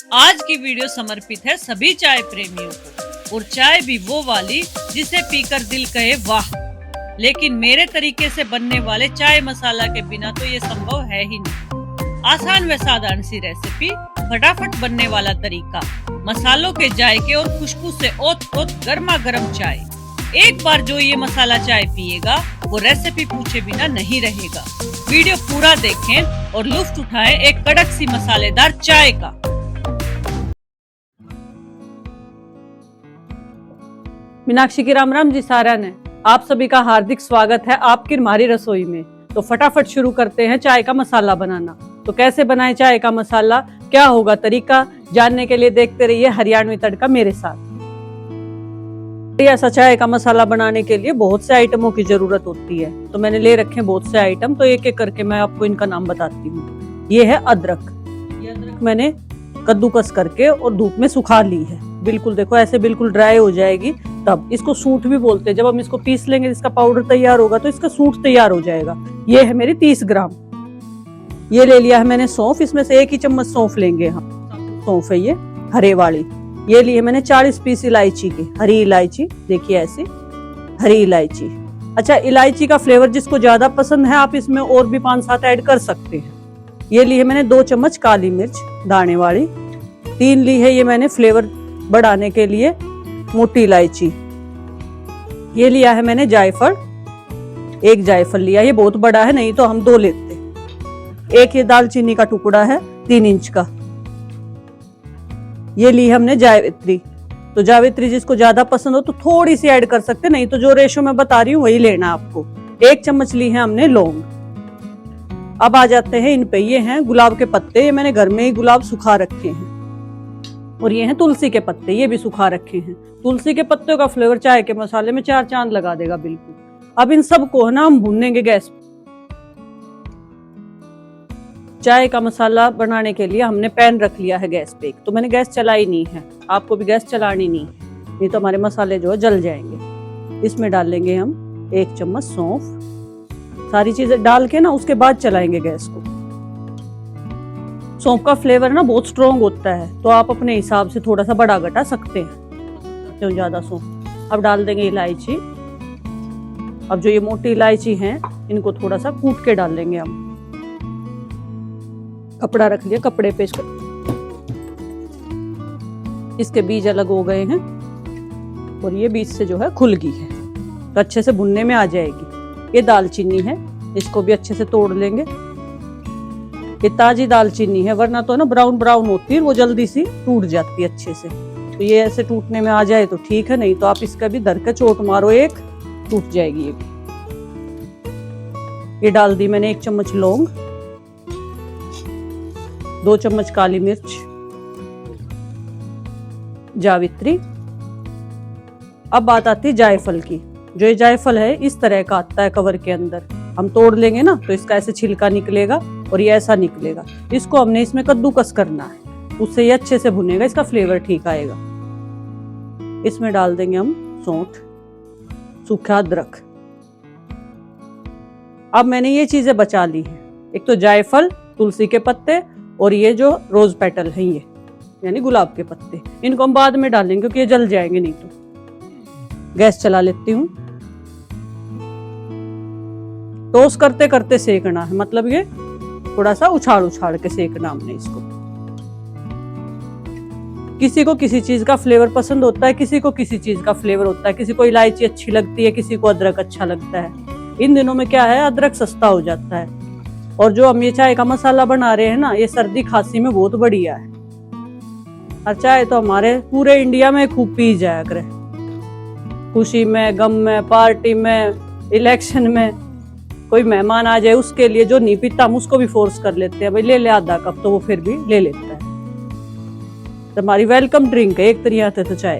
आज की वीडियो समर्पित है सभी चाय प्रेमियों को, और चाय भी वो वाली जिसे पीकर दिल कहे वाह। लेकिन मेरे तरीके से बनने वाले चाय मसाला के बिना तो ये संभव है ही नहीं। आसान व साधारण सी रेसिपी, फटाफट बनने वाला तरीका, मसालों के जायके और खुशबू से ओत-पोत गर्मा गर्म चाय। एक बार जो ये मसाला चाय पिएगा वो रेसिपी पूछे बिना नहीं रहेगा। वीडियो पूरा देखें और लुत्फ उठाएं एक कड़क सी मसालेदार चाय का। मीनाक्षी की राम राम जी सारा ने आप सभी का हार्दिक स्वागत है आपकी हमारी रसोई में। तो फटाफट शुरू करते हैं चाय का मसाला बनाना। तो कैसे बनाएं चाय का मसाला, क्या होगा तरीका, जानने के लिए देखते रहिए हरियाणवी तड़का मेरे साथ। ऐसा चाय का मसाला बनाने के लिए बहुत से आइटमों की जरूरत होती है, तो मैंने ले रखे हैं बहुत से आइटम। तो एक एक करके मैं आपको इनका नाम बताती हूँ। ये है अदरक। ये अदरक मैंने कद्दूकस करके और धूप में सुखा ली है। बिल्कुल देखो ऐसे बिल्कुल ड्राई हो जाएगी, तब इसको सूंठ भी बोलते हैं। जब हम इसको पीस लेंगे, इसका पाउडर तैयार होगा तो इसका सूंठ तैयार हो जाएगा। ये है मेरी 30 ग्राम। ये ले लिया है मैंने सौंफ, इसमें से 1 ही चम्मच सौंफ लेंगे हम। सौंफ है ये हरे वाली। ये लिए मैंने 40 पीस इलायची के, हरी इलायची, देखिए ऐसी हरी इलायची। अच्छा, इलायची का फ्लेवर जिसको ज्यादा पसंद है आप इसमें और भी 5-7 ऐड कर सकते हैं। ये ली है मैंने 2 चम्मच काली मिर्च दाने वाली। 3 ली है ये मैंने फ्लेवर बढ़ाने के लिए मोटी इलायची। ये लिया है मैंने जायफल, 1 जायफल लिया, ये बहुत बड़ा है, नहीं तो हम 2 लेते। 1 ये दालचीनी का टुकड़ा है 3 इंच का। ये ली हमने जावित्री। तो जावित्री जिसको ज्यादा पसंद हो तो थोड़ी सी ऐड कर सकते, नहीं तो जो रेशो मैं बता रही हूँ वही लेना आपको। 1 चम्मच ली है हमने लौंग। अब आ जाते हैं इन पे। ये हैं गुलाब के पत्ते, ये मैंने घर में ही गुलाब सुखा रखे हैं। और ये हैं तुलसी के पत्ते, ये भी सुखा रखे हैं। तुलसी के पत्तों का फ्लेवर चाय के मसाले में 4 चांद लगा देगा बिल्कुल। अब इन सब को ना हम भूनेंगे गैस। चाय का मसाला बनाने के लिए हमने पैन रख लिया है गैस पे। तो मैंने गैस चलाई नहीं है, आपको भी गैस चलानी नहीं है, नहीं तो हमारे मसाले जो है जल जाएंगे। इसमें डाल लेंगे हम 1 चम्मच सौंफ। सारी चीजें डाल के ना उसके बाद चलाएंगे गैस को। सौंफ का फ्लेवर ना बहुत स्ट्रॉन्ग होता है, तो आप अपने हिसाब से थोड़ा सा बढ़ा घटा सकते हैं, क्यों ज्यादा सौंफ। अब डाल देंगे इलायची। अब जो ये मोटी इलायची है इनको थोड़ा सा कूट के डाल लेंगे हम। कपड़ा रख लिया, कपड़े पे इसके बीज अलग हो गए हैं और ये बीज से जो है खुल गई है, तो अच्छे से भुनने में आ जाएगी। ये दालचीनी है, इसको भी अच्छे से तोड़ लेंगे। ये ताजी दालचीनी है, वरना तो ना ब्राउन ब्राउन होती है, वो जल्दी सी टूट जाती है अच्छे से। तो ये ऐसे टूटने में आ जाए तो ठीक है, नहीं तो आप इसका भी धर के चोट मारो, एक टूट जाएगी ये भी। ये डाल दी मैंने 1 चम्मच लौंग, 2 चम्मच काली मिर्च, जावित्री। अब बात आती है जायफल की। जो ये जायफल है इस तरह का आता है कवर के अंदर, हम तोड़ लेंगे ना तो इसका ऐसे छिलका निकलेगा और ये ऐसा निकलेगा। इसको हमने इसमें कद्दूकस करना है, उससे ये अच्छे से भुनेगा, इसका फ्लेवर ठीक आएगा। इसमें डाल देंगे हम सौंठ, सूखा अदरक। अब मैंने ये चीजें बचा ली है, एक तो जायफल, तुलसी के पत्ते और ये जो रोज पेटल है ये यानी गुलाब के पत्ते, इनको हम बाद में डालेंगे क्योंकि ये जल जाएंगे नहीं तो। गैस चला लेती हूँ। टोस्ट करते करते सेकना है, मतलब ये थोड़ा सा उछाड़ उछाड़ के सेकना हमने इसको। किसी को किसी चीज का फ्लेवर पसंद होता है, किसी को किसी चीज का फ्लेवर होता है। किसी को इलायची अच्छी लगती है, किसी को अदरक अच्छा लगता है। इन दिनों में क्या है, अदरक सस्ता हो जाता है। और जो हम ये चाय का मसाला बना रहे हैं ना, ये सर्दी खांसी में बहुत बढ़िया है। और चाय तो हमारे पूरे इंडिया में खूब पी जाया करे, खुशी में, गम में, पार्टी में, इलेक्शन में। कोई मेहमान आ जाए उसके लिए, जो नहीं पीता हम उसको भी फोर्स कर लेते हैं, भाई ले ले आधा कप, तो वो फिर भी ले लेता है। तो हमारी वेलकम ड्रिंक है एक तरीके से तो चाय।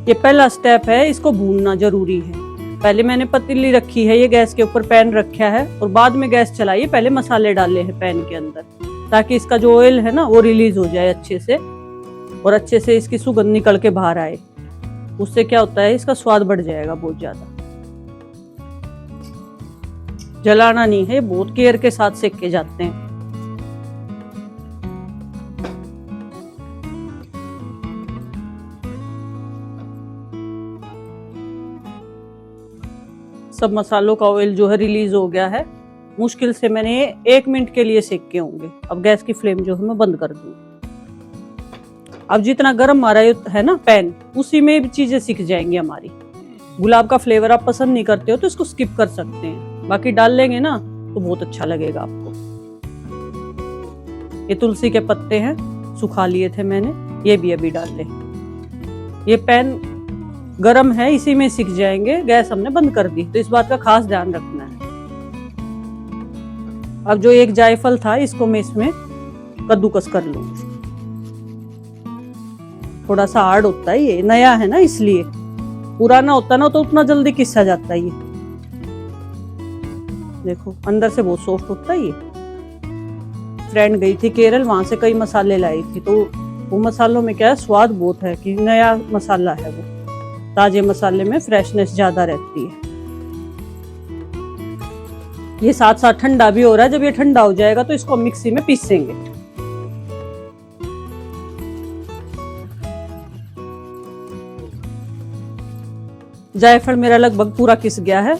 ये पहला स्टेप है, इसको भूनना जरूरी है। पहले मैंने पतीली रखी है, ये गैस के ऊपर पैन रखा है और बाद में गैस चलाई है। पहले मसाले डाले हैं पैन के अंदर, ताकि इसका जो ऑयल है ना वो रिलीज हो जाए अच्छे से, और अच्छे से इसकी सुगंध निकल के बाहर आए। उससे क्या होता है, इसका स्वाद बढ़ जाएगा बहुत ज्यादा। जलाना नहीं है, बहुत केयर के साथ सेके जाते हैं। सब मसालों का ऑयल जो है रिलीज हो गया है। मुश्किल से मैंने 1 मिनट के लिए सेक के होंगे। अब गैस की फ्लेम जो है मैं बंद कर दूँ। अब जितना गर्म हमारा है ना पैन, उसी में भी चीजें सिक जाएंगी हमारी। गुलाब का फ्लेवर आप पसंद नहीं करते हो तो इसको स्किप कर सकते हैं, बाकी डाल लेंगे ना तो बहुत अच्छा लगेगा आपको। ये तुलसी के पत्ते हैं, सुखा लिए थे मैंने, ये भी अभी डाल ले। ये पैन गरम है, इसी में सिक जाएंगे। गैस हमने बंद कर दी, तो इस बात का खास ध्यान रखना है। अब जो एक जायफल था इसको मैं इसमें कद्दूकस कर लूंगी। थोड़ा सा हार्ड होता है, ये नया है ना इसलिए। पुराना होता ना तो उतना जल्दी किस्सा जाता है। ये देखो अंदर से बहुत सॉफ्ट होता है ये। फ्रेंड गई थी केरल, वहां से कई मसाले लाई थी, तो वो मसालों में क्या है, स्वाद बहुत है कि नया मसाला है वो। ताजे मसाले में फ्रेशनेस ज्यादा रहती है। ये साथ साथ ठंडा भी हो रहा है। जब ये ठंडा हो जाएगा तो इसको मिक्सी में पीसेंगे। जायफल मेरा लगभग पूरा किस गया है।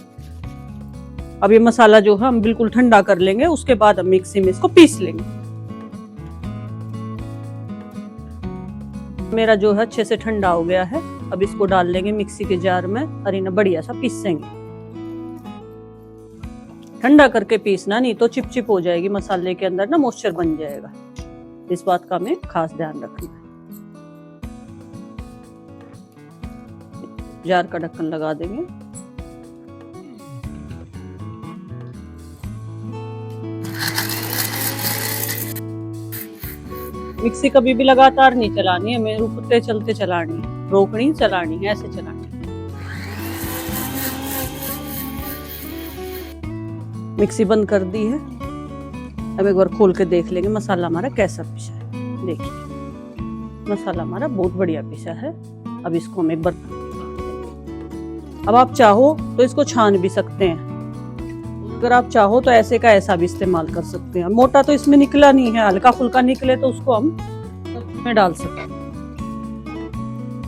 अब ये मसाला जो है हम बिल्कुल ठंडा कर लेंगे, उसके बाद हम मिक्सी में इसको पीस लेंगे। मेरा जो है अच्छे से ठंडा हो गया है। अब इसको डाल लेंगे मिक्सी के जार में और इन्हें बढ़िया सा पीसेंगे। ठंडा करके पीसना, नहीं तो चिपचिप हो जाएगी मसाले के अंदर ना, मॉइस्चर बन जाएगा। इस बात का हमें खास ध्यान रखना है। जार का ढक्कन लगा देंगे। मिक्सी कभी भी लगातार नहीं चलानी है, हमें रुकते चलते चलानी है, रोकनी चलानी है, ऐसे चलानी है। मिक्सी बंद कर दी है। अब एक बार खोल के देख लेंगे मसाला हमारा कैसा पिसा है। देखिए मसाला हमारा बहुत बढ़िया पिसा है। अब इसको हम एक बार, अब आप चाहो तो इसको छान भी सकते हैं। अगर आप चाहो तो ऐसे का ऐसा भी इस्तेमाल कर सकते हैं। मोटा तो इसमें निकला नहीं है, हल्का फुल्का निकले तो उसको हम में डाल सकते हैं।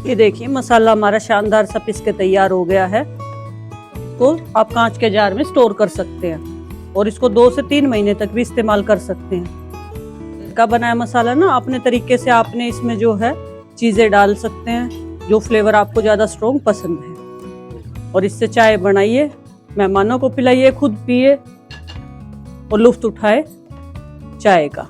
ये देखिए मसाला हमारा शानदार सा पिस के तैयार हो गया है। तो आप कांच के जार में स्टोर कर सकते हैं और इसको 2 से 3 महीने तक भी इस्तेमाल कर सकते हैं। का बनाया मसाला ना अपने तरीके से आपने इसमें जो है चीजें डाल सकते हैं, जो फ्लेवर आपको ज्यादा स्ट्रॉन्ग पसंद है। और इससे चाय बनाइए, मेहमानों को पिलाइए, खुद पिए और लुत्फ उठाए चाय का।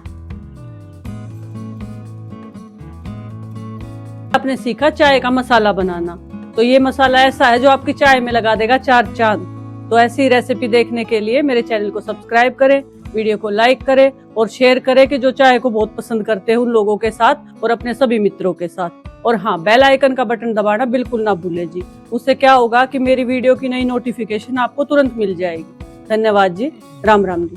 आपने सीखा चाय का मसाला बनाना, तो ये मसाला ऐसा है जो आपकी चाय में लगा देगा 4 चांद। तो ऐसी रेसिपी देखने के लिए मेरे चैनल को सब्सक्राइब करें, वीडियो को लाइक करें और शेयर करें कि जो चाय को बहुत पसंद करते हैं उन लोगों के साथ और अपने सभी मित्रों के साथ। और हाँ, बेल आइकन का बटन दबाना बिल्कुल ना भूलें जी। उससे क्या होगा कि मेरी वीडियो की नई नोटिफिकेशन आपको तुरंत मिल जाएगी। धन्यवाद जी। राम राम जी।